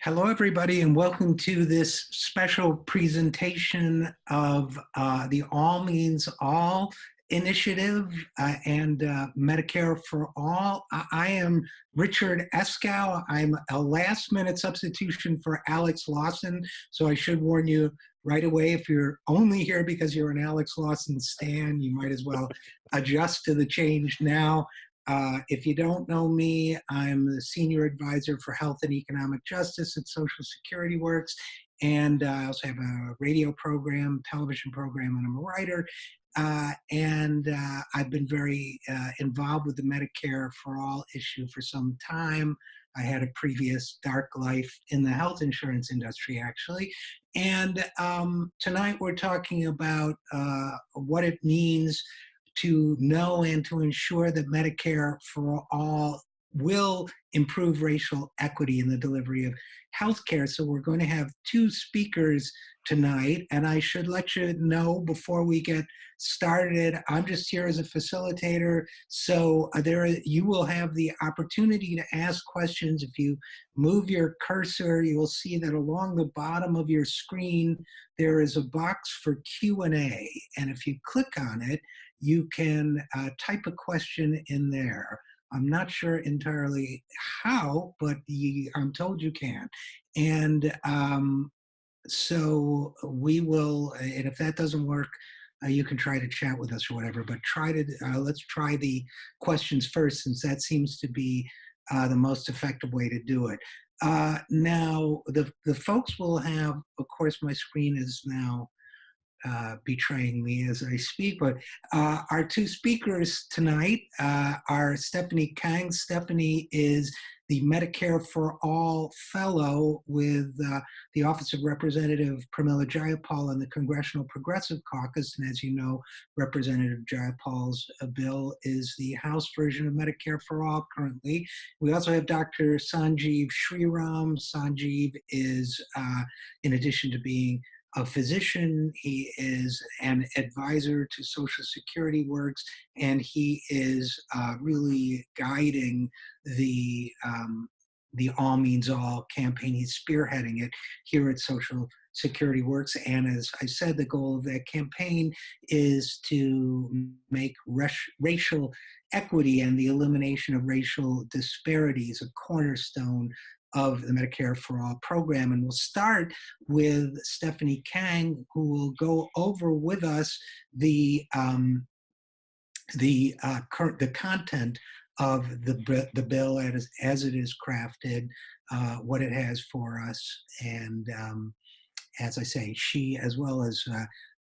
Hello, everybody, and welcome to this special presentation of the All Means All initiative and Medicare for All. I am Richard Eskow. I'm a last-minute substitution for Alex Lawson, so I should warn you right away, if you're only here because you're an Alex Lawson stan, you might as well adjust to the change now. If you don't know me, I'm the Senior Advisor for Health and Economic Justice at Social Security Works, and I also have a radio program, television program, and I'm a writer. I've been very involved with the Medicare for All issue for some time. I had a previous dark life in the health insurance industry, actually. And tonight we're talking about what it means to know and to ensure that Medicare for All will improve racial equity in the delivery of healthcare. So we're going to have two speakers tonight, and I should let you know before we get started, I'm just here as a facilitator, so you will have the opportunity to ask questions. If you move your cursor, you will see that along the bottom of your screen, there is a box for Q&A, and if you click on it, you can type a question in there. I'm not sure entirely how, but I'm told you can. And so we will, and if that doesn't work, you can try to chat with us or whatever, but let's try the questions first, since that seems to be the most effective way to do it. Now, the folks will have, of course, my screen is now betraying me as I speak, but our two speakers tonight are Stephanie Kang. Stephanie is the Medicare For All Fellow with the Office of Representative Pramila Jayapal and the Congressional Progressive Caucus. And as you know, Representative Jayapal's bill is the House version of Medicare for All currently. We also have Dr. Sanjeev Sriram. Sanjeev is, in addition to being a physician, he is an advisor to Social Security Works, and he is really guiding the All Means All campaign. He's spearheading it here at Social Security Works, and as I said, the goal of that campaign is to make racial equity and the elimination of racial disparities a cornerstone of the Medicare for All program. And we'll start with Stephanie Kang, who will go over with us the content of the bill as it is crafted, what it has for us, and as I say, she, as well as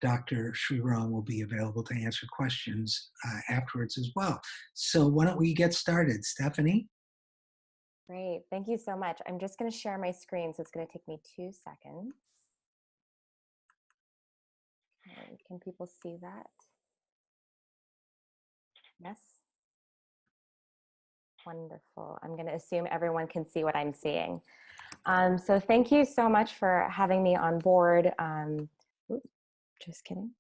Dr. Sriram, will be available to answer questions afterwards as well. So why don't we get started, Stephanie? Great, thank you so much. I'm just going to share my screen, so it's going to take me 2 seconds. Okay, can people see that? Yes? Wonderful. I'm going to assume everyone can see what I'm seeing. So thank you so much for having me on board. Oops, just kidding.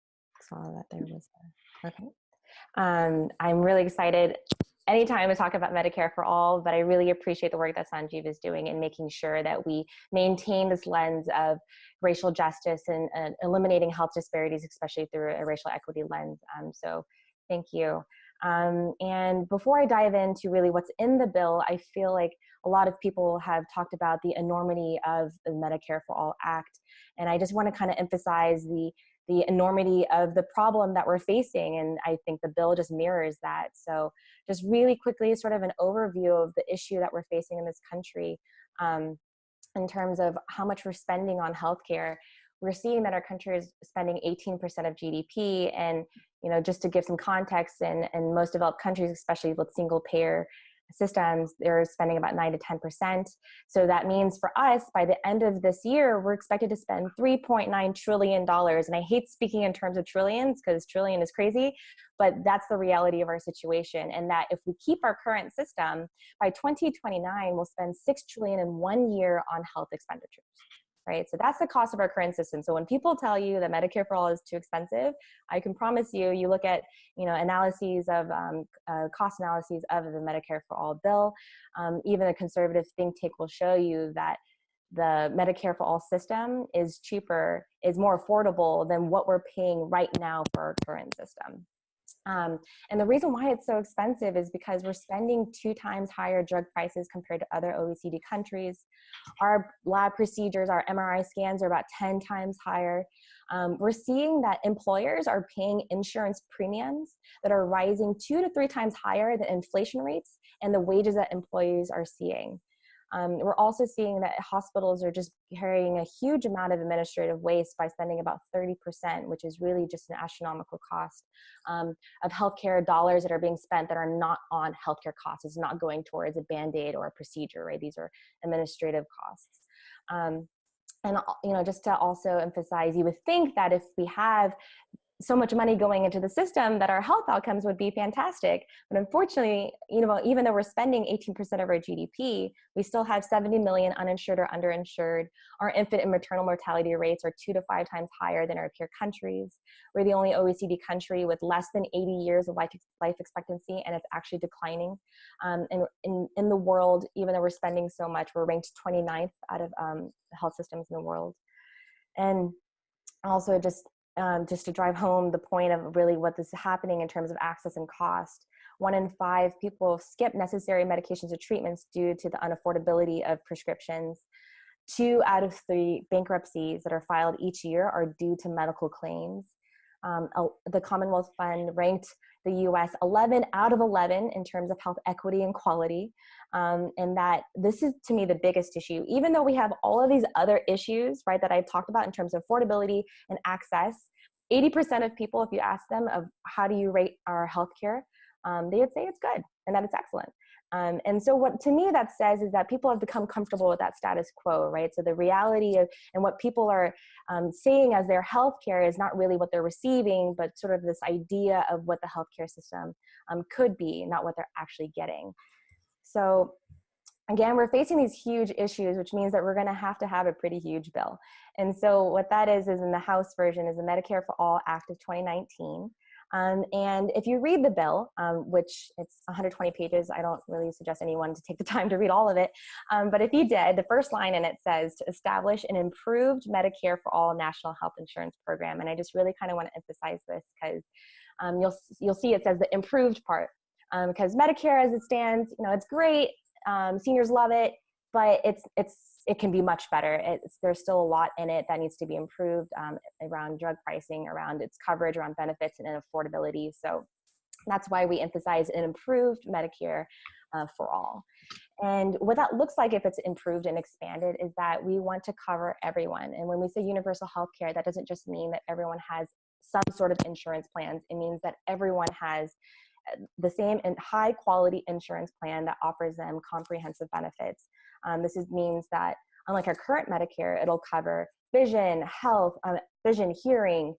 Saw that there was a, okay. I'm really excited anytime we talk about Medicare for All, but I really appreciate the work that Sanjeev is doing in making sure that we maintain this lens of racial justice and eliminating health disparities, especially through a racial equity lens. So thank you. And before I dive into really what's in the bill, I feel like a lot of people have talked about the enormity of the Medicare for All Act. And I just want to kind of emphasize the enormity of the problem that we're facing. And I think the bill just mirrors that. So just really quickly, sort of an overview of the issue that we're facing in this country in terms of how much we're spending on healthcare. We're seeing that our country is spending 18% of GDP. And, you know, just to give some context, in most developed countries, especially with single payer systems, they're spending about 9 to 10%. So that means for us, by the end of this year, we're expected to spend $3.9 trillion. And I hate speaking in terms of trillions because trillion is crazy, but that's the reality of our situation. And that if we keep our current system, by 2029, we'll spend $6 trillion in 1 year on health expenditures. Right? So that's the cost of our current system. So when people tell you that Medicare for All is too expensive, I can promise you, you look at, you know, analyses of cost analyses of the Medicare for All bill, even a conservative think tank will show you that the Medicare for All system is cheaper, is more affordable than what we're paying right now for our current system. And the reason why it's so expensive is because we're spending 2 times higher drug prices compared to other OECD countries. Our lab procedures, our MRI scans are about 10 times higher. We're seeing that employers are paying insurance premiums that are rising 2 to 3 times higher than inflation rates and the wages that employees are seeing. We're also seeing that hospitals are just carrying a huge amount of administrative waste by spending about 30%, which is really just an astronomical cost of healthcare dollars that are being spent that are not on healthcare costs. It's not going towards a Band-Aid or a procedure, right? These are administrative costs. And just to also emphasize, you would think that if we have so much money going into the system that our health outcomes would be fantastic. But unfortunately, even though we're spending 18% of our GDP, we still have 70 million uninsured or underinsured. Our infant and maternal mortality rates are 2 to 5 times higher than our peer countries. We're the only OECD country with less than 80 years of life expectancy, and it's actually declining. And in the world, even though we're spending so much, we're ranked 29th out of health systems in the world. And also just to drive home the point of really what is happening in terms of access and cost. 1 in 5 people skip necessary medications or treatments due to the unaffordability of prescriptions. 2 out of 3 bankruptcies that are filed each year are due to medical claims. The Commonwealth Fund ranked the US 11 out of 11 in terms of health equity and quality. And that this is, to me, the biggest issue. Even though we have all of these other issues, right, that I've talked about in terms of affordability and access, 80% of people, if you ask them of how do you rate our healthcare, they would say it's good and that it's excellent. And so what to me that says is that people have become comfortable with that status quo, right? So the reality of, and what people are saying as their healthcare is not really what they're receiving, but sort of this idea of what the healthcare system could be, not what they're actually getting. So again, we're facing these huge issues, which means that we're going to have a pretty huge bill. And so what that is in the House version is the Medicare for All Act of 2019. And if you read the bill, which it's 120 pages, I don't really suggest anyone to take the time to read all of it. But if you did, the first line in it says to establish an improved Medicare for All national health insurance program. And I just really kind of want to emphasize this because you'll see it says the improved part. Because Medicare as it stands, it's great. Seniors love it, but it can be much better. There's still a lot in it that needs to be improved around drug pricing, around its coverage, around benefits and affordability. So that's why we emphasize an improved Medicare for all. And what that looks like if it's improved and expanded is that we want to cover everyone. And when we say universal health care, that doesn't just mean that everyone has some sort of insurance plans. It means that everyone has the same and high quality insurance plan that offers them comprehensive benefits. This means that unlike our current Medicare, it'll cover vision, health, vision, hearing,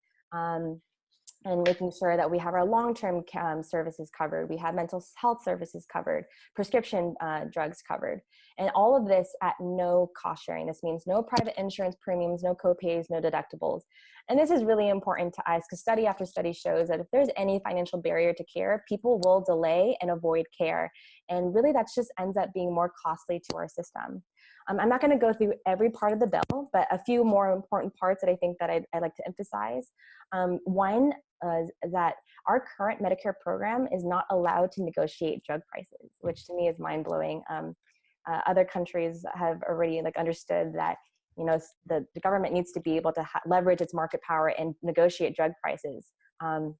and making sure that we have our long-term services covered. We have mental health services covered, prescription drugs covered, and all of this at no cost sharing. This means no private insurance premiums, no copays, no deductibles. And this is really important to us because study after study shows that if there's any financial barrier to care, people will delay and avoid care. And really that just ends up being more costly to our system. I'm not going to go through every part of the bill, but a few more important parts that I think that I'd like to emphasize. One is that our current Medicare program is not allowed to negotiate drug prices, which to me is mind-blowing. Other countries have already understood that the government needs to be able to leverage its market power and negotiate drug prices. And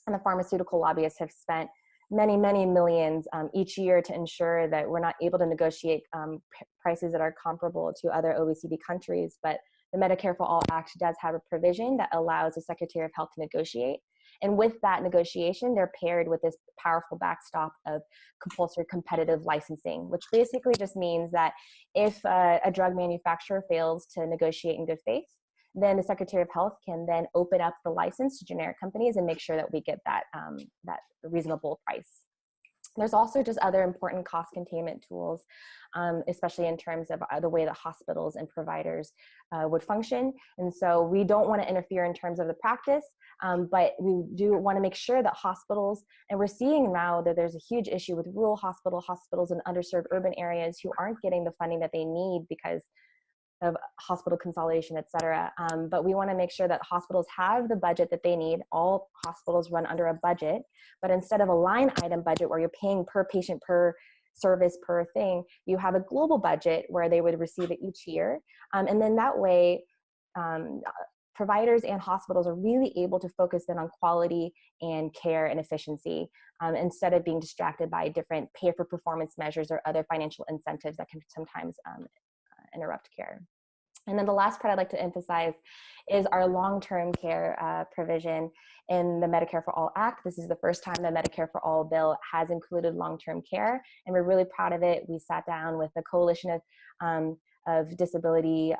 the pharmaceutical lobbyists have spent many, many millions each year to ensure that we're not able to negotiate prices that are comparable to other OECD countries. But the Medicare for All Act does have a provision that allows the Secretary of Health to negotiate. And with that negotiation, they're paired with this powerful backstop of compulsory competitive licensing, which basically just means that if a drug manufacturer fails to negotiate in good faith, then the Secretary of Health can then open up the license to generic companies and make sure that we get that reasonable price. There's also just other important cost containment tools, especially in terms of the way that hospitals and providers would function. And so we don't want to interfere in terms of the practice, but we do want to make sure that hospitals, and we're seeing now that there's a huge issue with rural hospitals in underserved urban areas who aren't getting the funding that they need because of hospital consolidation, et cetera. But we want to make sure that hospitals have the budget that they need. All hospitals run under a budget, but instead of a line item budget where you're paying per patient, per service, per thing, you have a global budget where they would receive it each year. And then that way, providers and hospitals are really able to focus in on quality and care and efficiency, instead of being distracted by different pay for performance measures or other financial incentives that can sometimes interrupt care. And then the last part I'd like to emphasize is our long-term care provision in the Medicare for All Act. This is the first time the Medicare for All bill has included long-term care, and we're really proud of it. We sat down with a coalition of disability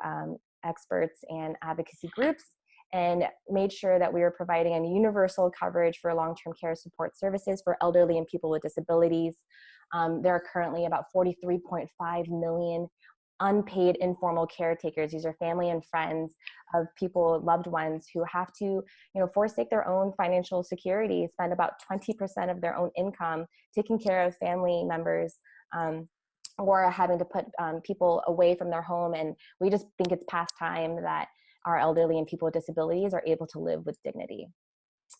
experts and advocacy groups and made sure that we were providing a universal coverage for long-term care support services for elderly and people with disabilities. There are currently about 43.5 million unpaid informal caretakers. These are family and friends of people, loved ones, who have to, forsake their own financial security, spend about 20% of their own income taking care of family members, or having to put people away from their home. And we just think it's past time that our elderly and people with disabilities are able to live with dignity.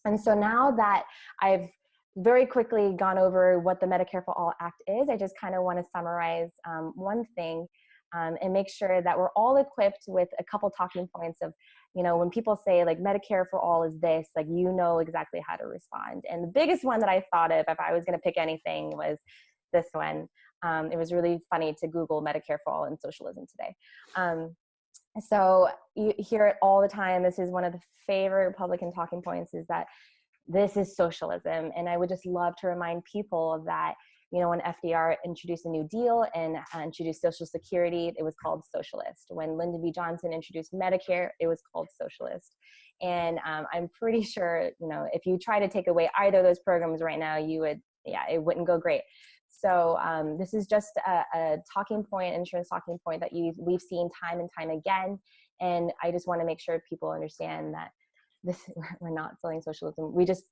And so now that I've very quickly gone over what the Medicare for All Act is, I just kind of want to summarize one thing, and make sure that we're all equipped with a couple talking points of, when people say like Medicare for All is this, like, exactly how to respond. And the biggest one that I thought of, if I was going to pick anything, was this one. It was really funny to Google Medicare for All and socialism today. So you hear it all the time. This is one of the favorite Republican talking points, is that this is socialism. And I would just love to remind people that, when FDR introduced a New Deal and introduced Social Security, it was called socialist. When Lyndon B. Johnson introduced Medicare, it was called socialist. And I'm pretty sure, if you try to take away either of those programs right now, it wouldn't go great. So this is just a talking point, insurance talking point that we've seen time and time again. And I just want to make sure people understand that we're not selling socialism. We just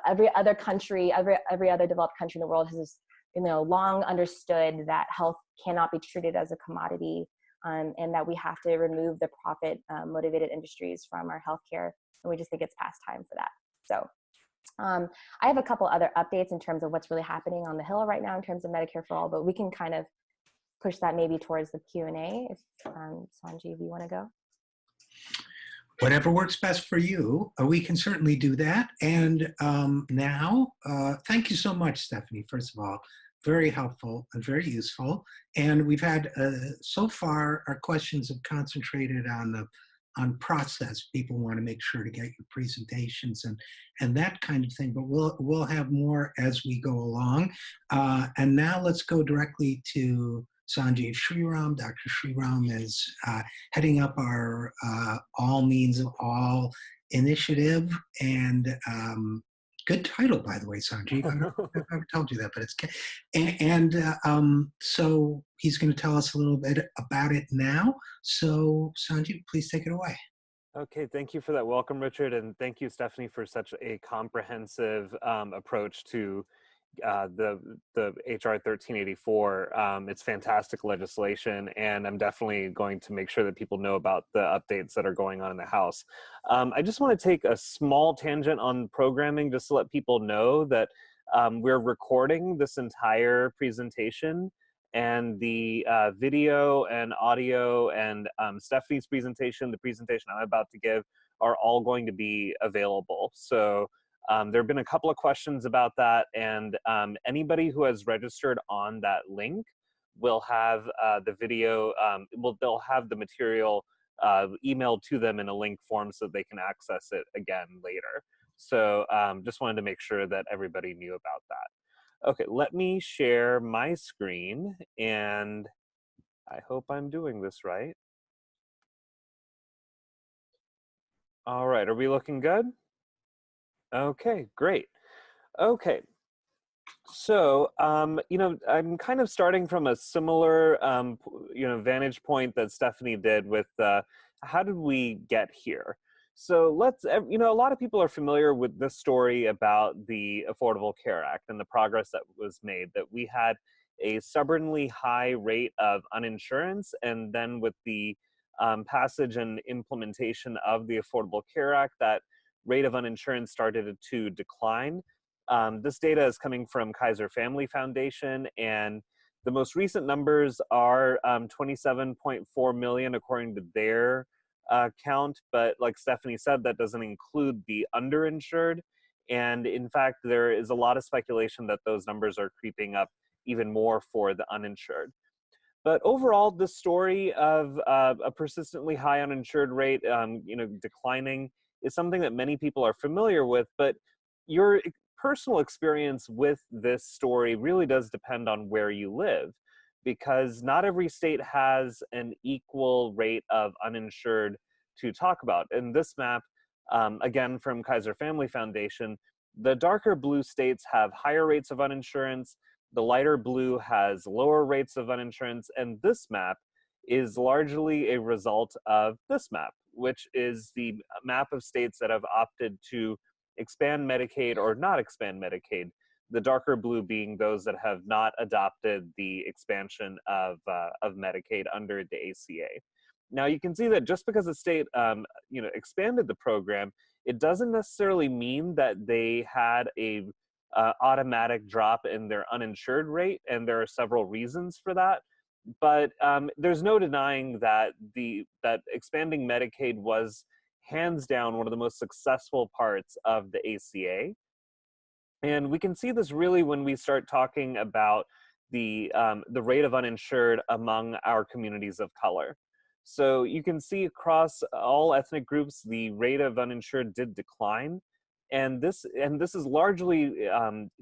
every other country, every other developed country in the world has long understood that health cannot be treated as a commodity, and that we have to remove the profit motivated industries from our healthcare. And we just think it's past time for that. So I have a couple other updates in terms of what's really happening on the Hill right now in terms of Medicare for All, but we can kind of push that maybe towards the Q&A. If Sanjeev, you want to go? Whatever works best for you, we can certainly do that. And now, thank you so much, Stephanie, first of all. Very helpful and very useful. And we've had, so far, our questions have concentrated on process. People want to make sure to get your presentations and that kind of thing, but we'll have more as we go along. And now let's go directly to Sanjeev Sriram. Dr. Sriram is heading up our All Means of All initiative. And good title, by the way, Sanjeev. I don't know if I've ever told you that, but it's so he's going to tell us a little bit about it now. So Sanjeev, please take it away. Okay, thank you for that welcome, Richard, and thank you, Stephanie, for such a comprehensive approach to the HR 1384. It's fantastic legislation, and I'm definitely going to make sure that people know about the updates that are going on in the House. I just want to take a small tangent on programming just to let people know that we're recording this entire presentation, and the video and audio and Stephanie's presentation, the presentation I'm about to give, are all going to be available. So there have been a couple of questions about that, and anybody who has registered on that link will have the video, they'll have the material emailed to them in a link form so they can access it again later. So just wanted to make sure that everybody knew about that. Okay, let me share my screen, and I hope I'm doing this right. All right, are we looking good? Okay, great. Okay, so, I'm kind of starting from a similar, vantage point that Stephanie did with how did we get here? So let's, a lot of people are familiar with this story about the Affordable Care Act and the progress that was made, that we had a stubbornly high rate of uninsurance, and then with the passage and implementation of the Affordable Care Act, that rate of uninsurance started to decline. This data is coming from Kaiser Family Foundation, and the most recent numbers are 27.4 million according to their count, but like Stephanie said, that doesn't include the underinsured. And in fact, there is a lot of speculation that those numbers are creeping up even more for the uninsured. But overall, the story of a persistently high uninsured rate, declining, is something that many people are familiar with. But your personal experience with this story really does depend on where you live, because not every state has an equal rate of uninsured to talk about. In this map, again from Kaiser Family Foundation, the darker blue states have higher rates of uninsurance, the lighter blue has lower rates of uninsurance, and this map is largely a result of this map, which is the map of states that have opted to expand Medicaid or not expand Medicaid, the darker blue being those that have not adopted the expansion of Medicaid under the ACA. Now you can see that just because a state expanded the program, it doesn't necessarily mean that they had a automatic drop in their uninsured rate, and there are several reasons for that. But there's no denying that that expanding Medicaid was hands down one of the most successful parts of the ACA. And we can see this really when we start talking about the rate of uninsured among our communities of color. So you can see across all ethnic groups, the rate of uninsured did decline. And this is largely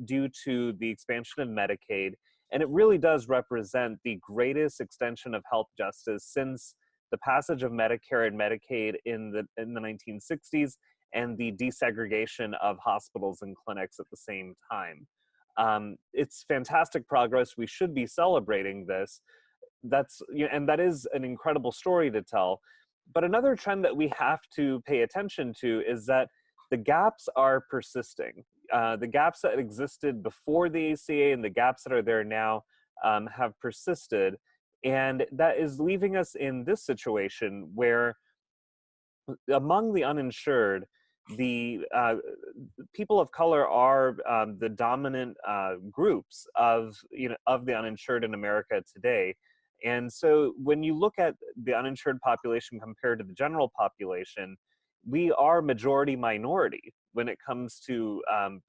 due to the expansion of Medicaid. And it really does represent the greatest extension of health justice since the passage of Medicare and Medicaid in the 1960s and the desegregation of hospitals and clinics at the same time. It's fantastic progress. We should be celebrating this. And that is an incredible story to tell. But another trend that we have to pay attention to is that the gaps are persisting. The gaps that existed before the ACA and the gaps that are there now have persisted. And that is leaving us in this situation where among the uninsured, the people of color are the dominant groups of the uninsured in America today. And so when you look at the uninsured population compared to the general population, we are majority minority when it comes to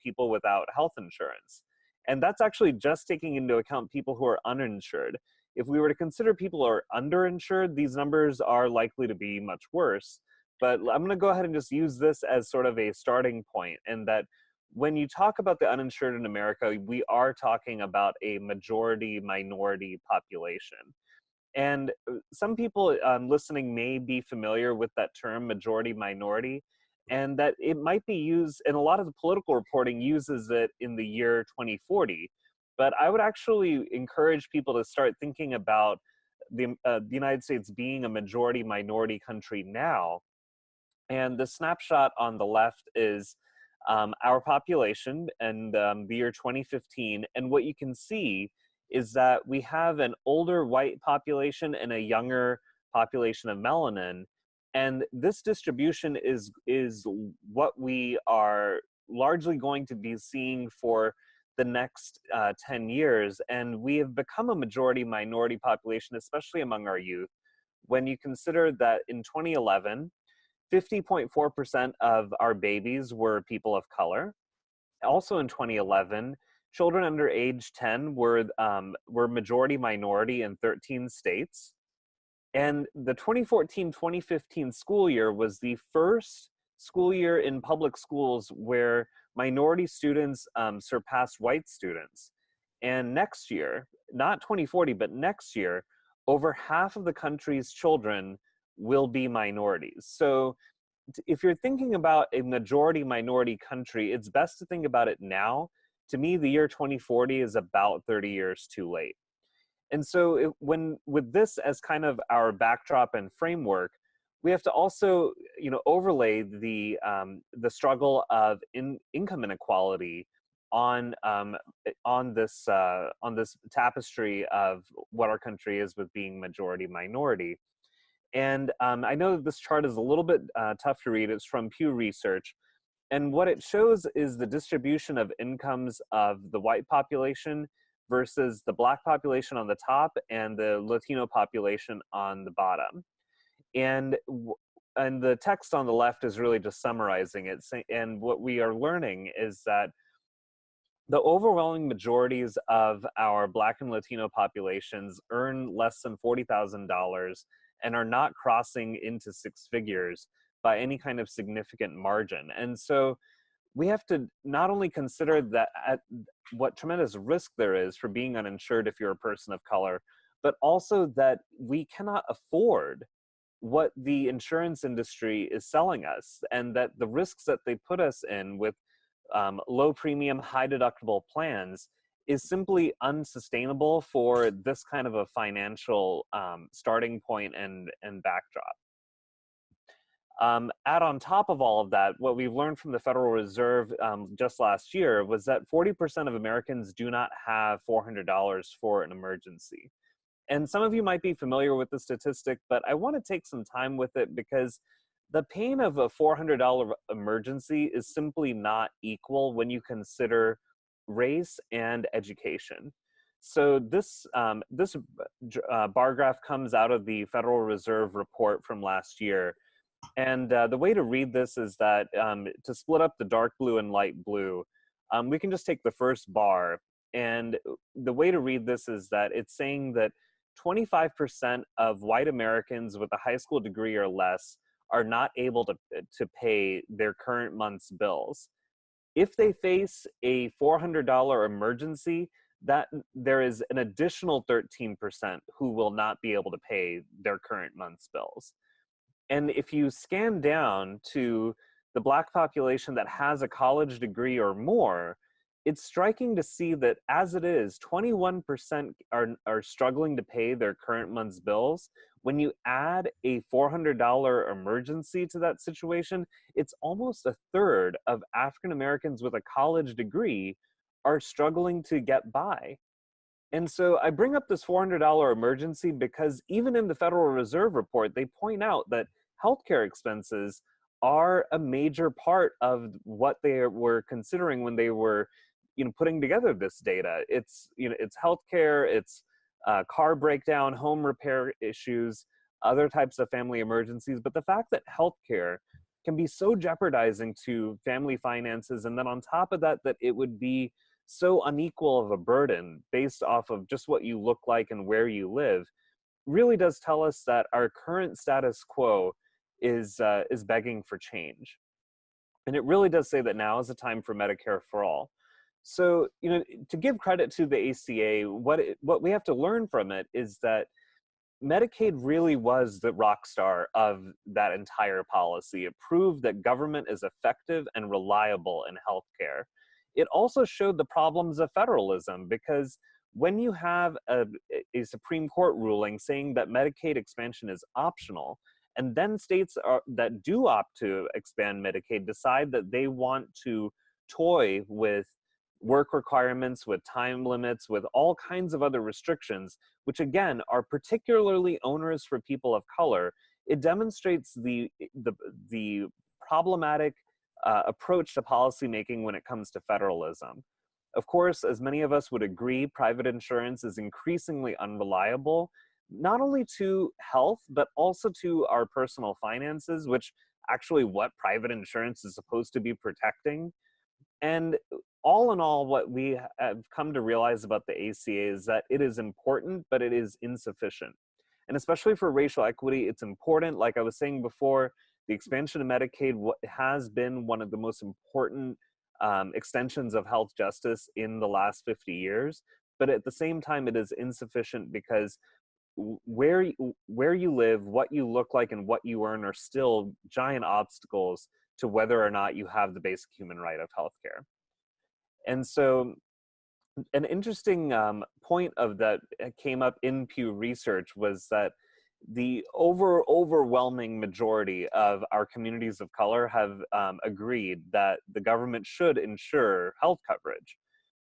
people without health insurance. And that's actually just taking into account people who are uninsured. If we were to consider people who are underinsured, these numbers are likely to be much worse. But I'm going to go ahead and just use this as sort of a starting point, and that when you talk about the uninsured in America, we are talking about a majority minority population. And some people listening may be familiar with that term, majority minority, and that it might be used, and a lot of the political reporting uses it in the year 2040. But I would actually encourage people to start thinking about the United States being a majority minority country now. And the snapshot on the left is our population and the year 2015. And what you can see is that we have an older white population and a younger population of melanin. And this distribution is what we are largely going to be seeing for the next 10 years. And we have become a majority minority population, especially among our youth, when you consider that in 2011, 50.4% of our babies were people of color. Also in 2011, children under age 10 were majority minority in 13 states. And the 2014-2015 school year was the first school year in public schools where minority students surpassed white students. And next year, not 2040, but next year, over half of the country's children will be minorities. So if you're thinking about a majority minority country, it's best to think about it now. To me, the year 2040 is about 30 years too late. And so with this as kind of our backdrop and framework, we have to also overlay the struggle of income inequality on this tapestry of what our country is with being majority minority. And I know that this chart is a little bit tough to read. It's from Pew Research. And what it shows is the distribution of incomes of the white population versus the Black population on the top and the Latino population on the bottom. And the text on the left is really just summarizing it. And what we are learning is that the overwhelming majorities of our Black and Latino populations earn less than $40,000 and are not crossing into six figures by any kind of significant margin. And so we have to not only consider that what tremendous risk there is for being uninsured if you're a person of color, but also that we cannot afford what the insurance industry is selling us, and that the risks that they put us in with low premium, high deductible plans is simply unsustainable for this kind of a financial starting point and backdrop. Add on top of all of that, what we've learned from the Federal Reserve just last year was that 40% of Americans do not have $400 for an emergency. And some of you might be familiar with the statistic, but I want to take some time with it because the pain of a $400 emergency is simply not equal when you consider race and education. So this bar graph comes out of the Federal Reserve report from last year. And the way to read this is that to split up the dark blue and light blue, we can just take the first bar. And the way to read this is that it's saying that 25% of white Americans with a high school degree or less are not able to pay their current month's bills. If they face a $400 emergency, that there is an additional 13% who will not be able to pay their current month's bills. And if you scan down to the Black population that has a college degree or more, it's striking to see that as it is, 21% are struggling to pay their current month's bills. When you add a $400 emergency to that situation, it's almost a third of African Americans with a college degree are struggling to get by. And so I bring up this $400 emergency because even in the Federal Reserve report, they point out that healthcare expenses are a major part of what they were considering when they were putting together this data. It's healthcare, it's car breakdown, home repair issues, other types of family emergencies. But the fact that healthcare can be so jeopardizing to family finances, and then on top of that, that it would be so unequal of a burden based off of just what you look like and where you live, really does tell us that our current status quo is begging for change. And it really does say that now is the time for Medicare for All. So, to give credit to the ACA, what we have to learn from it is that Medicaid really was the rock star of that entire policy. It proved that government is effective and reliable in healthcare. It also showed the problems of federalism, because when you have a Supreme Court ruling saying that Medicaid expansion is optional, and then states that do opt to expand Medicaid decide that they want to toy with work requirements, with time limits, with all kinds of other restrictions, which again are particularly onerous for people of color, it demonstrates the problematic approach to policymaking when it comes to federalism. Of course, as many of us would agree, private insurance is increasingly unreliable, not only to health, but also to our personal finances, which actually what private insurance is supposed to be protecting. And all in all, what we have come to realize about the ACA is that it is important, but it is insufficient. And especially for racial equity, it's important. Like I was saying before, the expansion of Medicaid has been one of the most important extensions of health justice in the last 50 years. But at the same time, it is insufficient because where you live, what you look like, and what you earn are still giant obstacles to whether or not you have the basic human right of healthcare. And so an interesting point of that came up in Pew Research was that the overwhelming majority of our communities of color have agreed that the government should ensure health coverage.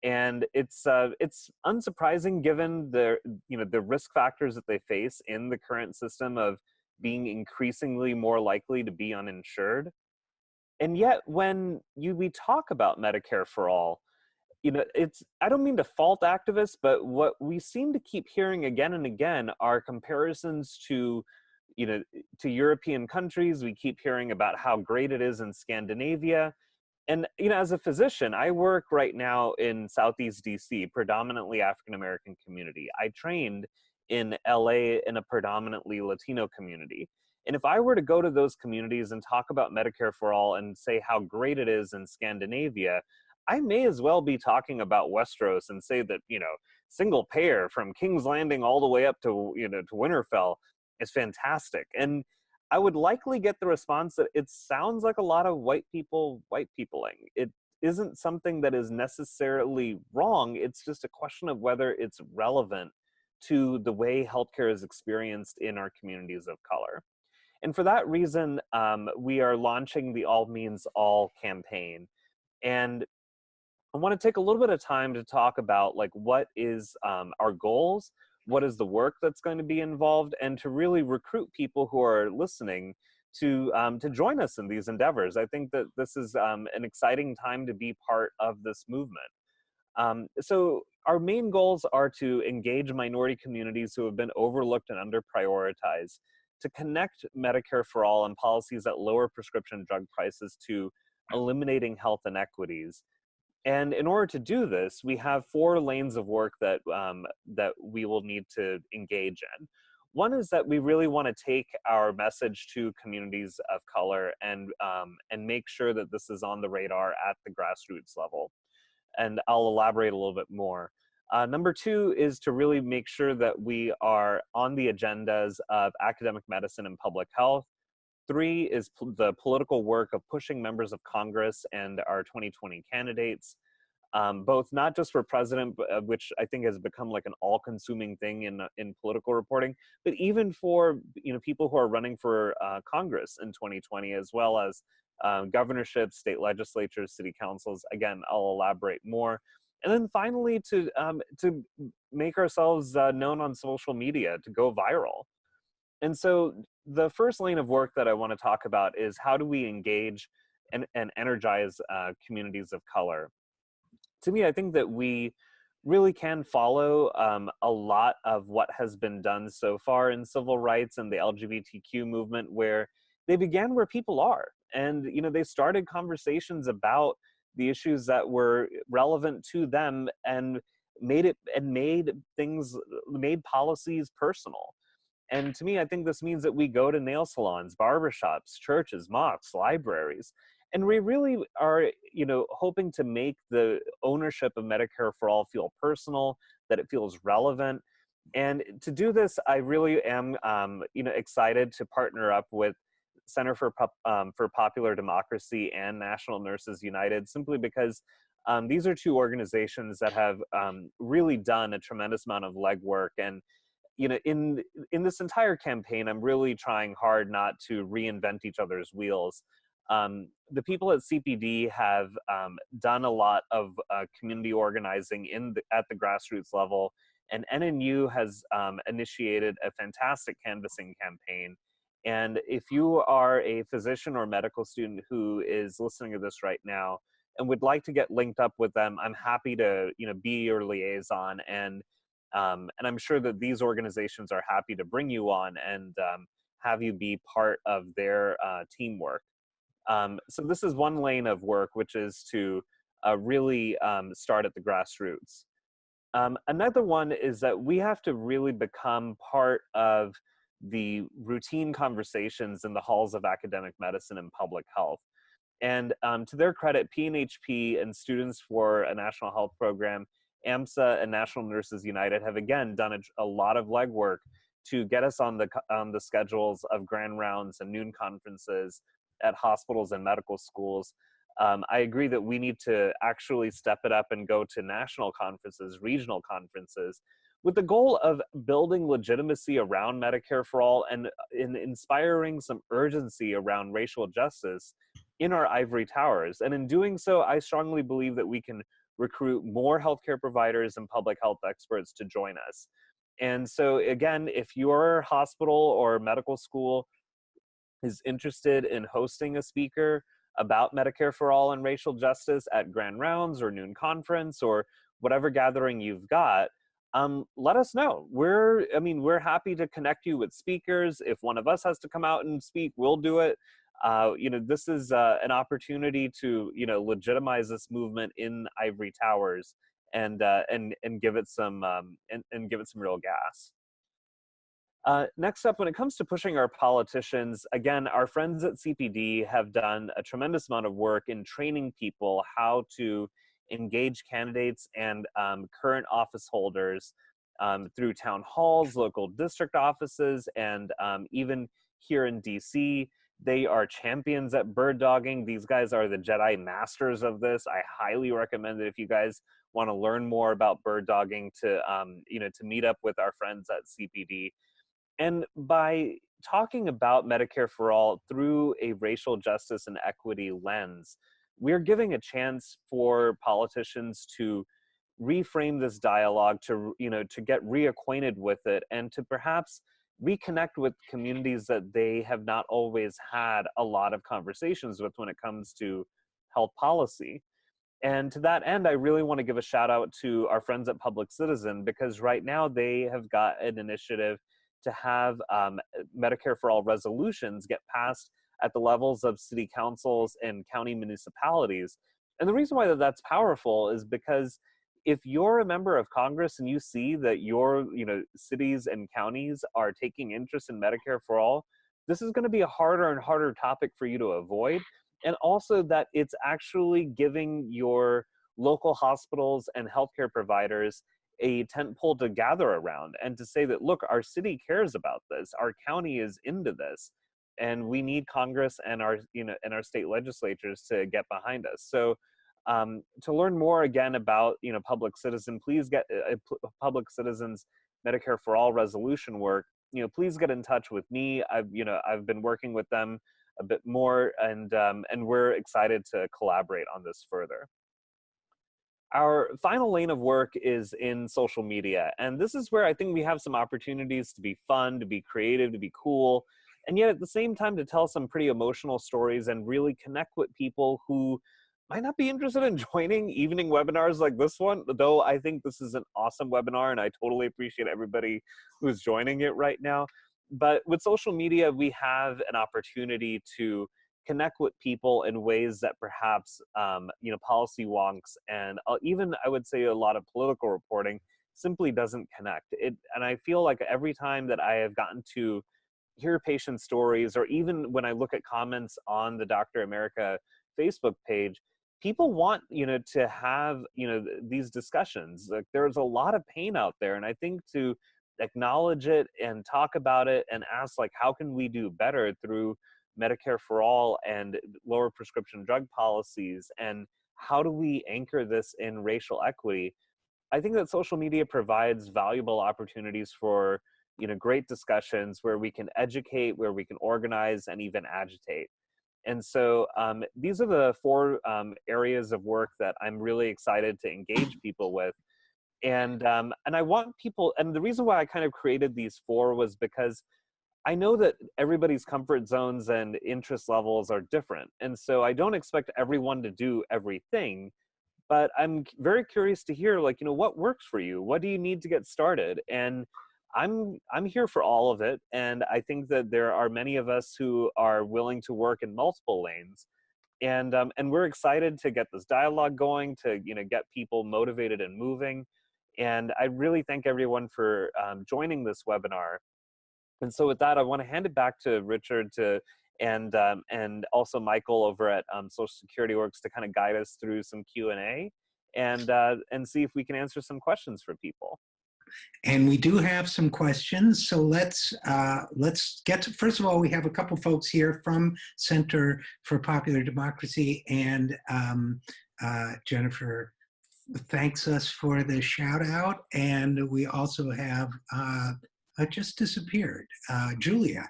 And it's unsurprising given the the risk factors that they face in the current system of being increasingly more likely to be uninsured. And yet, when we talk about Medicare for All, it's, I don't mean to fault activists, but what we seem to keep hearing again and again are comparisons to, to European countries. We keep hearing about how great it is in Scandinavia. And, as a physician, I work right now in Southeast DC, predominantly African American community. I trained in LA in a predominantly Latino community. And if I were to go to those communities and talk about Medicare for All and say how great it is in Scandinavia, I may as well be talking about Westeros and say that, single payer from King's Landing all the way up to, to Winterfell is fantastic. And I would likely get the response that it sounds like a lot of white peopling. It isn't something that is necessarily wrong. It's just a question of whether it's relevant to the way healthcare is experienced in our communities of color. And for that reason, we are launching the All Means All campaign. And I want to take a little bit of time to talk about like what is our goals, what is the work that's going to be involved, and to really recruit people who are listening to join us in these endeavors. I think that this is an exciting time to be part of this movement. So our main goals are to engage minority communities who have been overlooked and under-prioritized, to connect Medicare for All and policies that lower prescription drug prices to eliminating health inequities. And in order to do this, we have 4 lanes of work that that we will need to engage in. One is that we really want to take our message to communities of color and make sure that this is on the radar at the grassroots level. And I'll elaborate a little bit more. Number 2 is to really make sure that we are on the agendas of academic medicine and public health. 3 is the political work of pushing members of Congress and our 2020 candidates, both not just for president, but, which I think has become like an all-consuming thing in political reporting, but even for people who are running for Congress in 2020, as well as governorships, state legislatures, city councils. Again, I'll elaborate more. And then finally, to make ourselves known on social media, to go viral. And so the first lane of work that I want to talk about is how do we engage and energize communities of color. To me, I think that we really can follow a lot of what has been done so far in civil rights and the LGBTQ movement, where they began where people are. And they started conversations about the issues that were relevant to them and made policies personal. And to me, I think this means that we go to nail salons, barbershops, churches, mosques, libraries, and we really are, hoping to make the ownership of Medicare for All feel personal, that it feels relevant. And to do this, I really am, excited to partner up with Center for Popular Democracy and National Nurses United, simply because these are 2 organizations that have really done a tremendous amount of legwork. And in this entire campaign, I'm really trying hard not to reinvent each other's wheels. The people at CPD have done a lot of community organizing at the grassroots level, and NNU has initiated a fantastic canvassing campaign. And if you are a physician or medical student who is listening to this right now and would like to get linked up with them, I'm happy to be your liaison, and I'm sure that these organizations are happy to bring you on and have you be part of their teamwork. So this is one lane of work, which is to really start at the grassroots. Another one is that we have to really become part of the routine conversations in the halls of academic medicine and public health. And to their credit, PNHP and Students for a National Health Program, AMSA, and National Nurses United have again done a lot of legwork to get us on the schedules of grand rounds and noon conferences at hospitals and medical schools. I agree that we need to actually step it up and go to national conferences, regional conferences, with the goal of building legitimacy around Medicare for All and in inspiring some urgency around racial justice in our ivory towers. And in doing so, I strongly believe that we can recruit more healthcare providers and public health experts to join us. And so again, if your hospital or medical school is interested in hosting a speaker about Medicare for All and racial justice at Grand Rounds or Noon Conference or whatever gathering you've got, let us know. We're happy to connect you with speakers. If one of us has to come out and speak, we'll do it. This is an opportunity to, legitimize this movement in ivory towers and give it some and give it some real gas. Next up, when it comes to pushing our politicians, again, our friends at CPD have done a tremendous amount of work in training people how to engage candidates and current office holders through town halls, local district offices, and even here in DC. They are champions at bird dogging. These guys are the Jedi masters of this. I highly recommend that if you guys want to learn more about bird dogging to meet up with our friends at CPD. And by talking about Medicare for All through a racial justice and equity lens, we're giving a chance for politicians to reframe this dialogue, to get reacquainted with it, and to perhaps reconnect with communities that they have not always had a lot of conversations with when it comes to health policy. And to that end, I really want to give a shout out to our friends at Public Citizen, because right now they have got an initiative to have Medicare for All resolutions get passed at the levels of city councils and county municipalities. And the reason why that's powerful is because if you're a member of Congress and you see that your cities and counties are taking interest in Medicare for All, this is going to be a harder and harder topic for you to avoid. And also that it's actually giving your local hospitals and healthcare providers a tentpole to gather around and to say that, look, our city cares about this, our county is into this, and we need Congress and our state legislatures to get behind us. So to learn more again about Public Citizen, please get Public Citizen's Medicare for All resolution work. Please get in touch with me. I've been working with them a bit more, and we're excited to collaborate on this further. Our final lane of work is in social media, and this is where I think we have some opportunities to be fun, to be creative, to be cool, and yet at the same time to tell some pretty emotional stories and really connect with people who might not be interested in joining evening webinars like this one, though I think this is an awesome webinar and I totally appreciate everybody who's joining it right now. But with social media, we have an opportunity to connect with people in ways that perhaps, policy wonks and even I would say a lot of political reporting simply doesn't connect. And I feel like every time that I have gotten to hear patient stories, or even when I look at comments on the Dr. America Facebook page, people want, to have, these discussions. Like there's a lot of pain out there. And I think to acknowledge it and talk about it and ask, like, how can we do better through Medicare for All and lower prescription drug policies, and how do we anchor this in racial equity? I think that social media provides valuable opportunities for great discussions where we can educate, where we can organize, and even agitate. And so these are the four areas of work that I'm really excited to engage people with. And I want people, and the reason why I kind of created these four was because I know that everybody's comfort zones and interest levels are different. And so I don't expect everyone to do everything, but I'm very curious to hear, like, what works for you? What do you need to get started? And I'm here for all of it. And I think that there are many of us who are willing to work in multiple lanes. And we're excited to get this dialogue going, to, get people motivated and moving. And I really thank everyone for joining this webinar. And so with that, I want to hand it back to Richard and also Michael over at Social Security Works to kind of guide us through some Q&A and see if we can answer some questions for people. And we do have some questions, so let's get to, first of all, we have a couple folks here from Center for Popular Democracy and Jennifer thanks us for the shout out. And we also have just disappeared, Julia,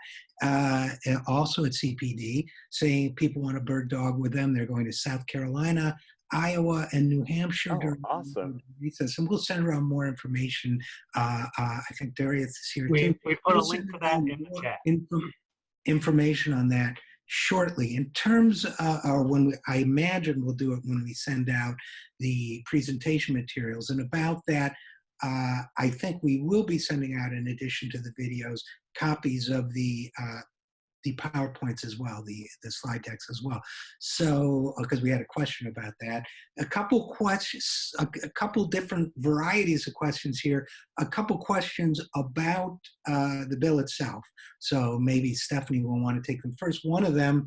also at CPD, saying people want a bird dog with them. They're going to South Carolina, Iowa, and New Hampshire Oh, during awesome. recess. And we'll send around more information. I think Darius is here We too. put a We'll link send to that around in the more chat. information on that shortly. In terms, or I imagine we'll do it when we send out the presentation materials. And about that, I think we will be sending out, in addition to the videos, copies of the PowerPoints as well, the slide decks as well. So, because we had a question about that, a couple questions, a couple different varieties of questions here, a couple questions about the bill itself. So maybe Stephanie will want to take them first. One of them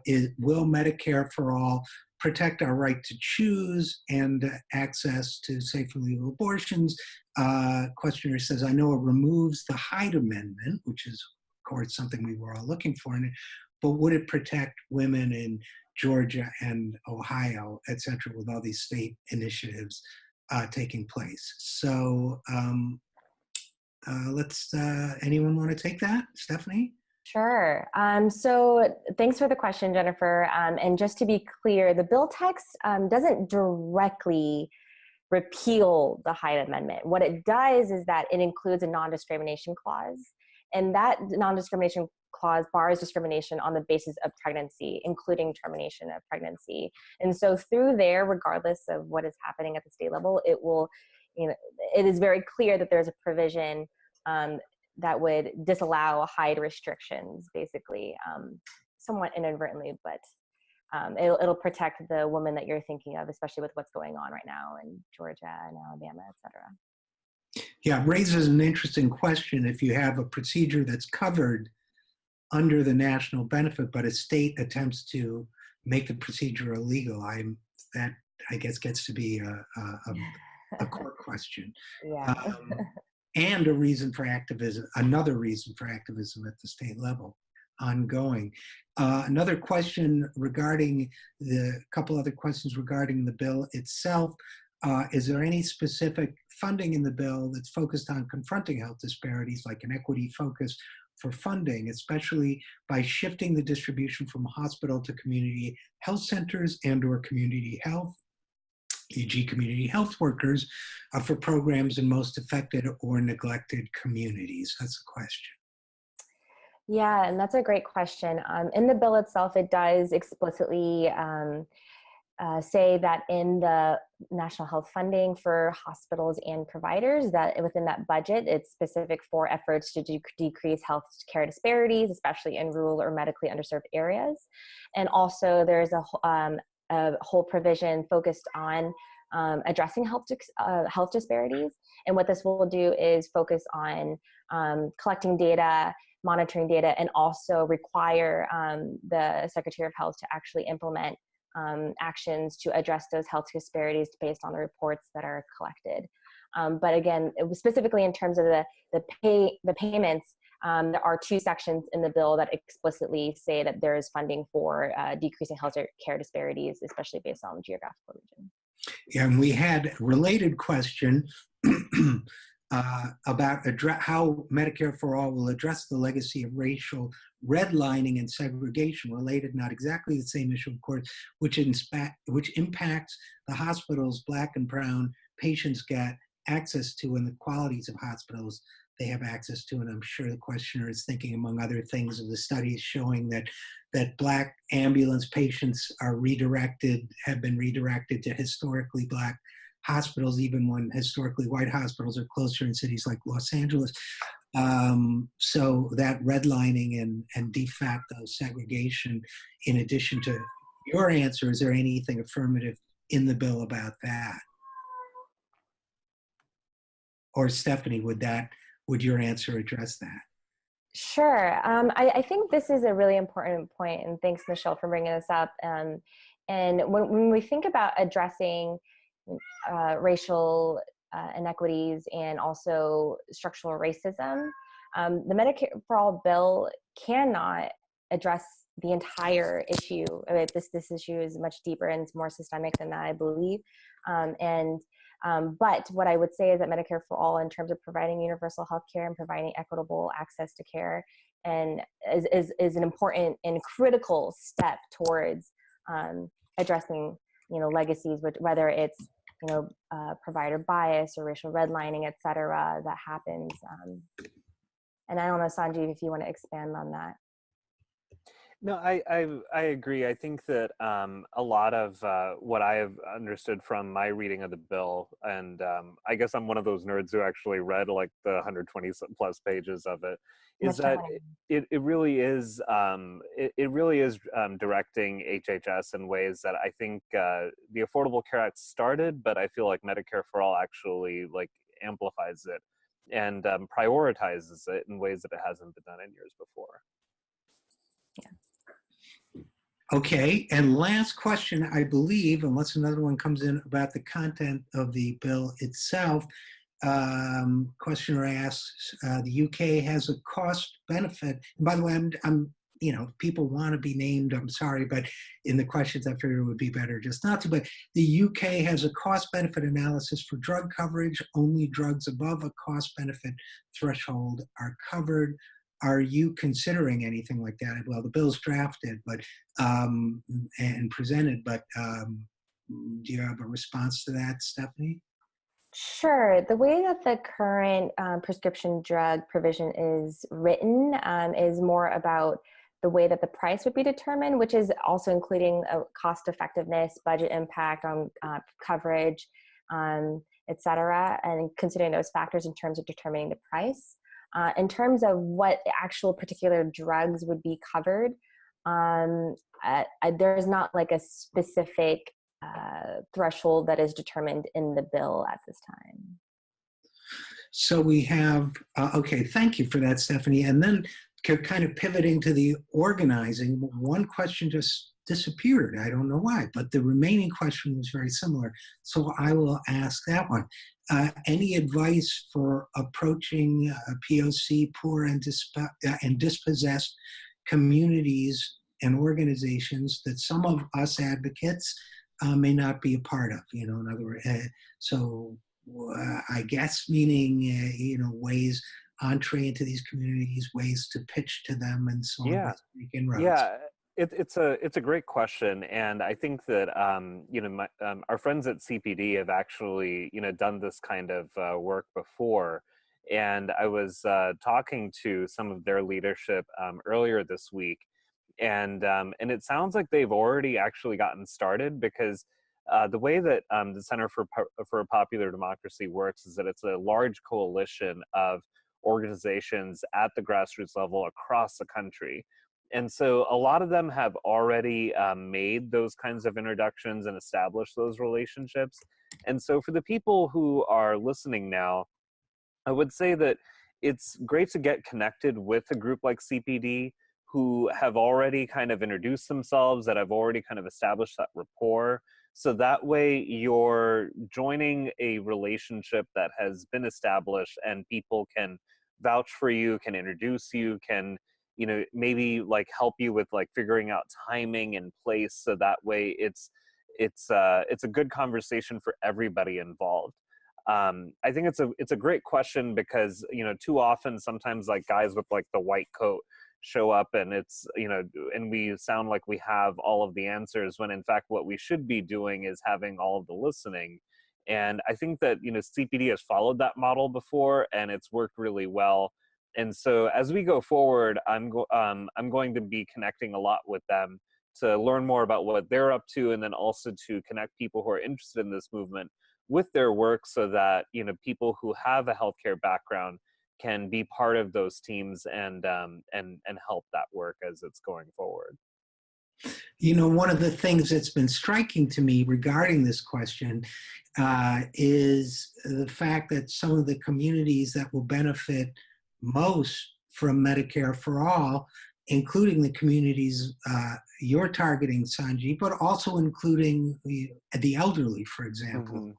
is, will Medicare for All protect our right to choose and access to safe and legal abortions? Questioner says, I know it removes the Hyde Amendment, which is course, something we were all looking for in it, but would it protect women in Georgia and Ohio, et cetera, with all these state initiatives taking place? So anyone want to take that? Stephanie? Sure. So thanks for the question, Jennifer. And just to be clear, the bill text doesn't directly repeal the Hyde Amendment. What it does is that it includes a non-discrimination clause. And that non-discrimination clause bars discrimination on the basis of pregnancy, including termination of pregnancy. And so through there, regardless of what is happening at the state level, it will, it is very clear that there's a provision that would disallow Hyde restrictions, basically, somewhat inadvertently, but it'll protect the woman that you're thinking of, especially with what's going on right now in Georgia and Alabama, et cetera. Yeah, it raises an interesting question. If you have a procedure that's covered under the national benefit, but a state attempts to make the procedure illegal, that I guess gets to be a court question. Yeah. And a reason for activism, another reason for activism at the state level, ongoing. Another question regarding couple other questions regarding the bill itself. Is there any specific funding in the bill that's focused on confronting health disparities, like an equity focus for funding, especially by shifting the distribution from hospital to community health centers and/or community health, e.g. community health workers, for programs in most affected or neglected communities? That's the question. Yeah, and that's a great question. In the bill itself, it does explicitly say that in the national health funding for hospitals and providers, that within that budget, it's specific for efforts to decrease health care disparities, especially in rural or medically underserved areas. And also there's a whole provision focused on addressing health disparities. And what this will do is focus on collecting data, monitoring data, and also require the Secretary of Health to actually implement actions to address those health disparities based on the reports that are collected. But again, it was specifically in terms of the payments, there are two sections in the bill that explicitly say that there is funding for decreasing health care disparities, especially based on geographical region. Yeah, and we had a related question about how Medicare for All will address the legacy of racial redlining and segregation, related, not exactly the same issue, of course, which impacts the hospitals Black and brown patients get access to and the qualities of hospitals they have access to. And I'm sure the questioner is thinking, among other things, of the studies showing that Black ambulance patients are have been redirected to historically Black hospitals, even when historically white hospitals are closer in cities like Los Angeles. So that redlining and de facto segregation, in addition to your answer, is there anything affirmative in the bill about that? Or Stephanie, would your answer address that? Sure. I think this is a really important point, and thanks, Michelle, for bringing this up. And when we think about addressing racial inequities and also structural racism, the Medicare for All bill cannot address the entire issue. I mean, this issue is much deeper and more systemic than that, I believe. But what I would say is that Medicare for All, in terms of providing universal health care and providing equitable access to care, and is an important and critical step towards addressing, legacies, whether it's, provider bias or racial redlining, et cetera, that happens. And I don't know, Sanjeev, if you want to expand on that. No, I agree. I think that a lot of what I have understood from my reading of the bill, and I guess I'm one of those nerds who actually read like the 120 plus pages of it, is that it really is directing HHS in ways that I think the Affordable Care Act started, but I feel like Medicare for All actually like amplifies it and prioritizes it in ways that it hasn't been done in years before. Yeah. Okay, and last question, I believe, unless another one comes in about the content of the bill itself. Questioner asks, the UK has a cost benefit. And by the way, I'm people want to be named, I'm sorry, but in the questions I figured it would be better just not to, but the UK has a cost benefit analysis for drug coverage. Only drugs above a cost benefit threshold are covered. Are you considering anything like that? Well, the bill's drafted, but and presented, but do you have a response to that, Stephanie? Sure. The way that the current prescription drug provision is written is more about the way that the price would be determined, which is also including a cost effectiveness, budget impact on coverage, et cetera, and considering those factors in terms of determining the price. In terms of what actual particular drugs would be covered, there's not like a specific threshold that is determined in the bill at this time. So we have, okay, thank you for that, Stephanie. And then kind of pivoting to the organizing, one question just disappeared. I don't know why, but the remaining question was very similar. So I will ask that one. Any advice for approaching POC, poor and dispossessed communities and organizations that some of us advocates may not be a part of? In other words, I guess meaning ways entree into these communities, ways to pitch to them, and so on. Yeah. It's a great question, and I think that our friends at CPD have actually done this kind of work before, and I was talking to some of their leadership earlier this week, and it sounds like they've already actually gotten started, because the way that the Center for Popular Democracy works is that it's a large coalition of organizations at the grassroots level across the country. And so a lot of them have already made those kinds of introductions and established those relationships. And so for the people who are listening now, I would say that it's great to get connected with a group like CPD who have already kind of introduced themselves, that have already kind of established that rapport. So that way you're joining a relationship that has been established, and people can vouch for you, can introduce you, can maybe like help you with like figuring out timing and place, so that way it's a good conversation for everybody involved. I think it's a great question, because too often sometimes like guys with like the white coat show up, and it's and we sound like we have all of the answers, when in fact what we should be doing is having all of the listening. And I think that CPD has followed that model before, and it's worked really well. And so as we go forward, I'm going to be connecting a lot with them to learn more about what they're up to, and then also to connect people who are interested in this movement with their work, so that people who have a healthcare background can be part of those teams and help that work as it's going forward. One of the things that's been striking to me regarding this question is the fact that some of the communities that will benefit most from Medicare for All, including the communities you're targeting, Sanjeev, but also including the elderly, for example.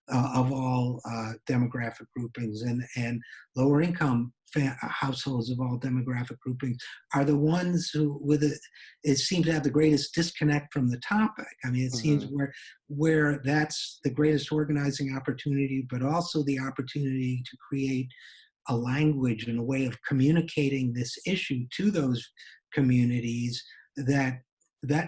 of all demographic groupings, and lower income households of all demographic groupings are the ones who, it seems to have the greatest disconnect from the topic. I mean, it seems where that's the greatest organizing opportunity, but also the opportunity to create a language and a way of communicating this issue to those communities that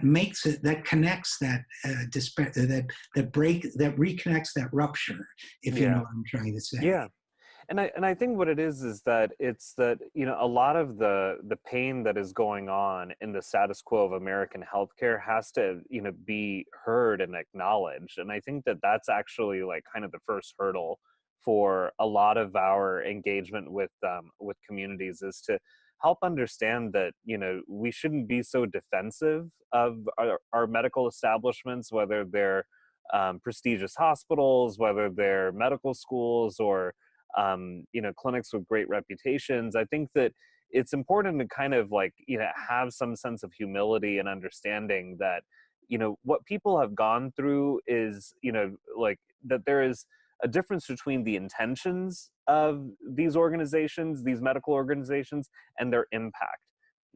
makes it, that connects that that reconnects that rupture, if you know what I'm trying to say. Yeah. And I think what it is that it's that, you know, a lot of the pain that is going on in the status quo of American healthcare has to, you know, be heard and acknowledged. And I think that that's actually like kind of the first hurdle for a lot of our engagement with communities, is to help understand that, you know, we shouldn't be so defensive of our medical establishments, whether they're prestigious hospitals, whether they're medical schools, or you know, clinics with great reputations. I think that it's important to kind of like, you know, have some sense of humility and understanding that, you know, what people have gone through is, you know, like that there is a difference between the intentions of these organizations, these medical organizations, and their impact.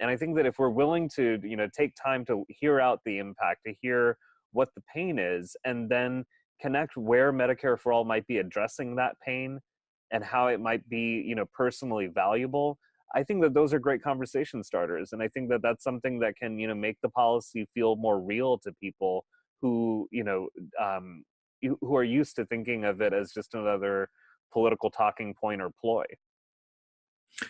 And I think that if we're willing to, you know, take time to hear out the impact, to hear what the pain is, and then connect where Medicare for All might be addressing that pain and how it might be, you know, personally valuable, I think that those are great conversation starters. And I think that that's something that can, you know, make the policy feel more real to people who, you know, who are used to thinking of it as just another political talking point or ploy.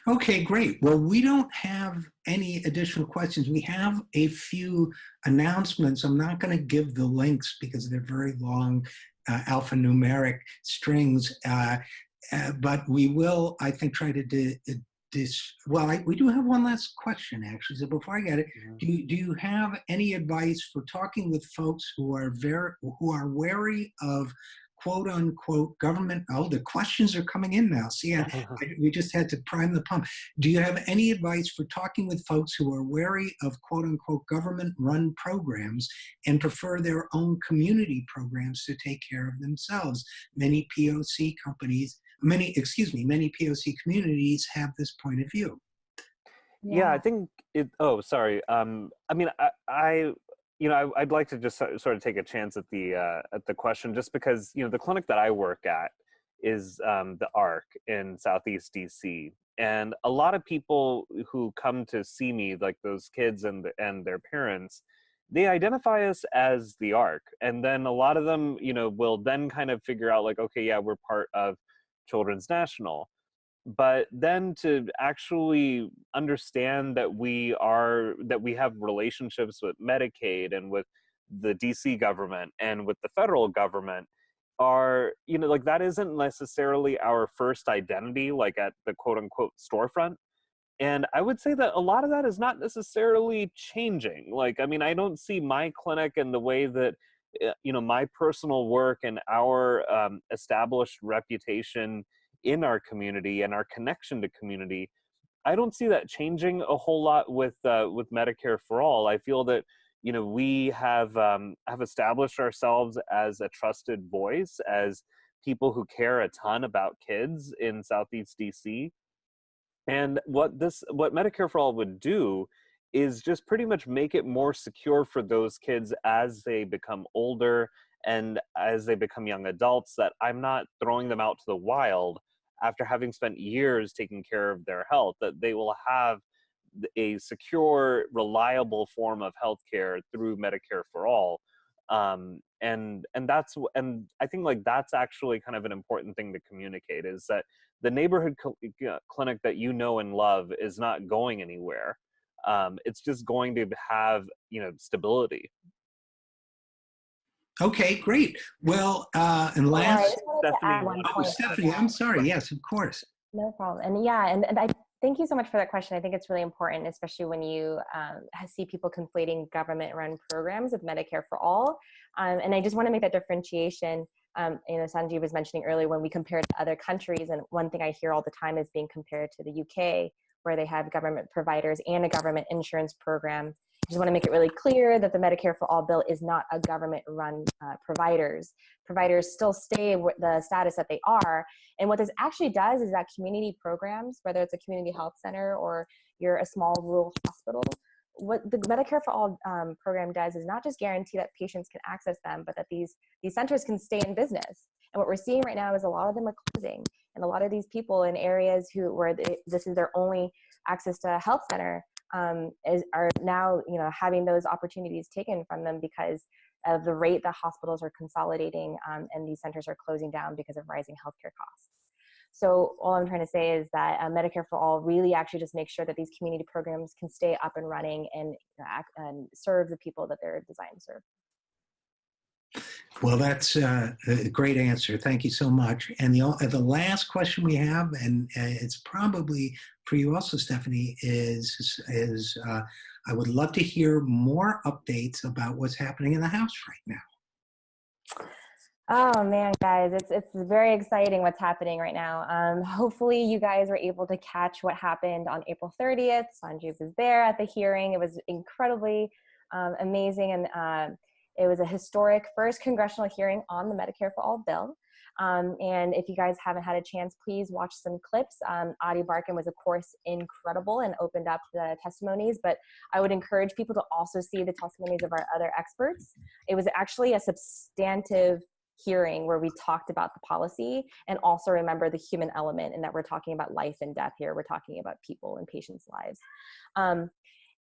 Okay, great. Well, we don't have any additional questions. We have a few announcements. I'm not going to give the links because they're very long alphanumeric strings, but we will, I think, try to we do have one last question, actually. So before I get it, do you have any advice for talking with folks who are wary of quote unquote government? Oh, the questions are coming in now. See, we just had to prime the pump. Do you have any advice for talking with folks who are wary of quote unquote government run programs and prefer their own community programs to take care of themselves? Many POC communities have this point of view. Yeah, I think it, oh, sorry. I mean, you know, I'd like to just sort of take a chance at the question, just because, you know, the clinic that I work at is the ARC in Southeast DC, and a lot of people who come to see me, like those kids and their parents, they identify us as the ARC, and then a lot of them, you know, will then kind of figure out like, okay, yeah, we're part of Children's National. But then to actually understand that we have relationships with Medicaid and with the DC government and with the federal government are, you know, like that isn't necessarily our first identity, like at the quote unquote storefront. And I would say that a lot of that is not necessarily changing. Like, I mean, I don't see my clinic and the way that, you know, my personal work and our established reputation in our community and our connection to community, I don't see that changing a whole lot with Medicare for All. I feel that, you know, we have established ourselves as a trusted voice, as people who care a ton about kids in Southeast DC. And what Medicare for All would do is just pretty much make it more secure for those kids as they become older and as they become young adults, that I'm not throwing them out to the wild after having spent years taking care of their health, that they will have a secure, reliable form of healthcare through Medicare for All. And I think like that's actually kind of an important thing to communicate, is that the neighborhood clinic that you know and love is not going anywhere. It's just going to have, you know, stability. Okay, great. Well, and last, Stephanie, Stephanie, I'm sorry. Yes, of course. No problem. And yeah, and I thank you so much for that question. I think it's really important, especially when you see people conflating government-run programs with Medicare for All. And I just want to make that differentiation. You know, Sanjeev was mentioning earlier when we compare to other countries, and one thing I hear all the time is being compared to the UK, where they have government providers and a government insurance program. just want to make it really clear that the Medicare for All bill is not a government-run providers. Providers still stay with the status that they are. And what this actually does is that community programs, whether it's a community health center or you're a small rural hospital, what the Medicare for All program does is not just guarantee that patients can access them, but that these centers can stay in business. And what we're seeing right now is a lot of them are closing. And a lot of these people in areas where this is their only access to a health center are now, having those opportunities taken from them because of the rate that hospitals are consolidating and these centers are closing down because of rising healthcare costs. So all I'm trying to say is that Medicare for All really actually just makes sure that these community programs can stay up and running and serve the people that they're designed to serve. Well, that's a great answer. Thank you so much. And the last question we have, and it's probably for you also, Stephanie, is I would love to hear more updates about what's happening in the House right now. Oh man, guys, it's very exciting what's happening right now. Hopefully you guys were able to catch what happened on April 30th. Sanjeev was there at the hearing. It was incredibly amazing, and it was a historic first congressional hearing on the Medicare for All bill. And if you guys haven't had a chance, please watch some clips. Adi Barkan was, of course, incredible and opened up the testimonies, but I would encourage people to also see the testimonies of our other experts. It was actually a substantive hearing where we talked about the policy and also remember the human element, and that we're talking about life and death here. We're talking about people and patients' lives.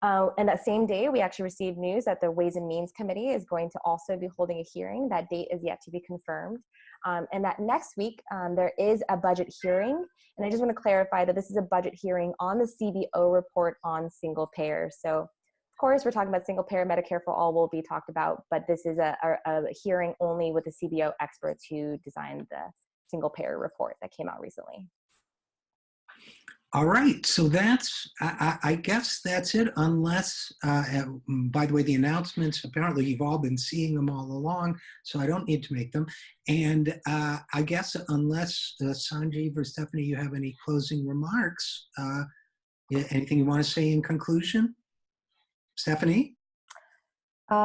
And that same day, we actually received news that the Ways and Means Committee is going to also be holding a hearing. That date is yet to be confirmed. And that next week, there is a budget hearing. And I just want to clarify that this is a budget hearing on the CBO report on single payer. So, of course, we're talking about single payer. Medicare for All will be talked about, but this is a hearing only with the CBO experts who designed the single payer report that came out recently. All right, so I guess that's it, unless, by the way, the announcements, apparently you've all been seeing them all along, so I don't need to make them. And I guess unless Sanjeev or Stephanie, you have any closing remarks, anything you want to say in conclusion? Stephanie?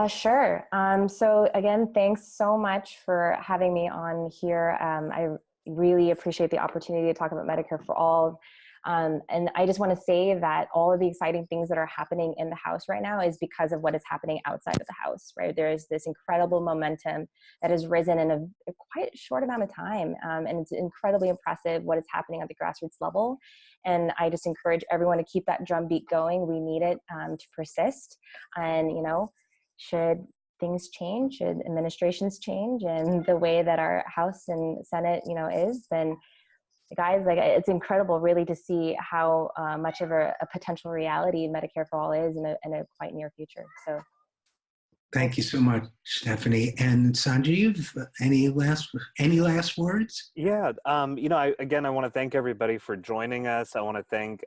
Sure. So again, thanks so much for having me on here. I really appreciate the opportunity to talk about Medicare for All. And I just want to say that all of the exciting things that are happening in the House right now is because of what is happening outside of the House, right? There's this incredible momentum that has risen in a quite short amount of time. And it's incredibly impressive what is happening at the grassroots level. And I just encourage everyone to keep that drumbeat going. We need it to persist. And, should things change, should administrations change and the way that our House and Senate, is, then guys, it's incredible really to see how much of a potential reality Medicare for All is in a quite near future. So thank you so much, Stephanie. And Sanjeev, any last words? Yeah, I want to thank everybody for joining us. I want to thank,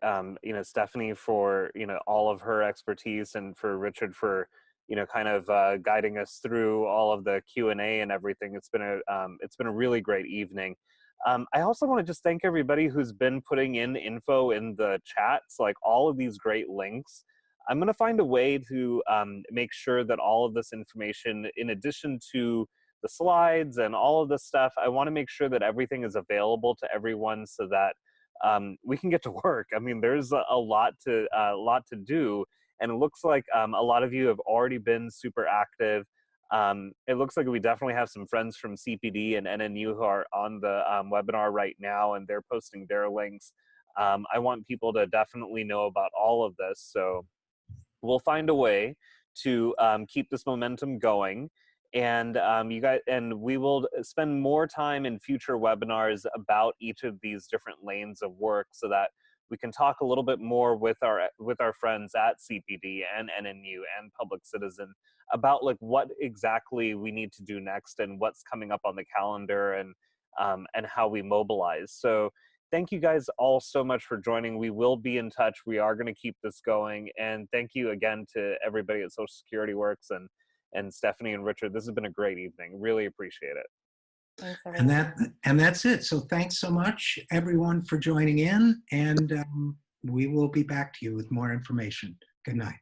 Stephanie for, all of her expertise, and for Richard for, kind of guiding us through all of the Q&A and everything. It's been a really great evening. I also want to just thank everybody who's been putting in info in the chats, like all of these great links. I'm going to find a way to make sure that all of this information, in addition to the slides and all of this stuff, I want to make sure that everything is available to everyone so that we can get to work. I mean, there's a lot to do, and it looks like a lot of you have already been super active. It looks like we definitely have some friends from CPD and NNU who are on the webinar right now, and they're posting their links. I want people to definitely know about all of this. So we'll find a way to keep this momentum going. And we will spend more time in future webinars about each of these different lanes of work so that we can talk a little bit more with our friends at CPD and NNU and Public Citizen about like what exactly we need to do next and what's coming up on the calendar, and how we mobilize. So thank you guys all so much for joining. We will be in touch. We are going to keep this going. And thank you again to everybody at Social Security Works and Stephanie and Richard. This has been a great evening. Really appreciate it. thanks, everyone. And that's it. So thanks so much, everyone, for joining in. And we will be back to you with more information. Good night.